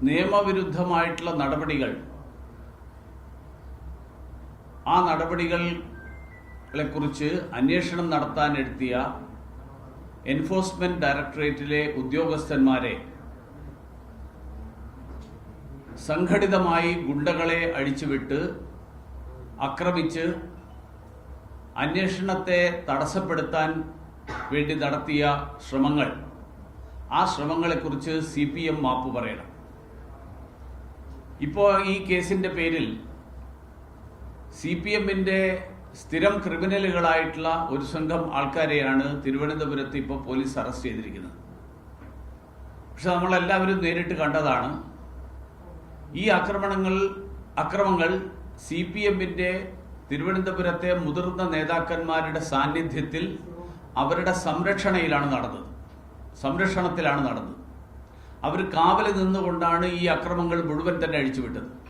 നിയമവിരുദ്ധമായിട്ടുള്ള നടപടികൾ, ആ നടപടികളെക്കുറിച്ച് അന്വേഷണം നടത്താനെടുത്തിയ എൻഫോഴ്സ്മെന്റ് ഡയറക്ടറേറ്റിലെ ഉദ്യോഗസ്ഥന്മാരെ സംഘടിതമായി ഗുണ്ടകളെ അഴിച്ചുവിട്ട് ആക്രമിച്ച് അന്വേഷണത്തെ തടസ്സപ്പെടുത്താൻ വേണ്ടി നടത്തിയ ശ്രമങ്ങൾ, ആ ശ്രമങ്ങളെക്കുറിച്ച് CPM മാപ്പ് പറയണം. ഇപ്പോൾ ഈ കേസിന്റെ പേരിൽ CPMന്റെ സ്ഥിരം ക്രിമിനലുകളായിട്ടുള്ള ഒരു സംഘം ആൾക്കാരെയാണ് തിരുവനന്തപുരത്ത് ഇപ്പോൾ പോലീസ് അറസ്റ്റ് ചെയ്തിരിക്കുന്നത്. പക്ഷെ നമ്മളെല്ലാവരും നേരിട്ട് കണ്ടതാണ്. ഈ അക്രമങ്ങൾ CPMന്റെ തിരുവനന്തപുരത്തെ മുതിർന്ന നേതാക്കന്മാരുടെ സാന്നിധ്യത്തിൽ അവരുടെ സംരക്ഷണത്തിലാണ് നടന്നത്. അവർ കാവലിൽ നിന്നുകൊണ്ടാണ് ഈ അക്രമങ്ങൾ മുഴുവൻ തന്നെ അഴിച്ചുവിട്ടത്.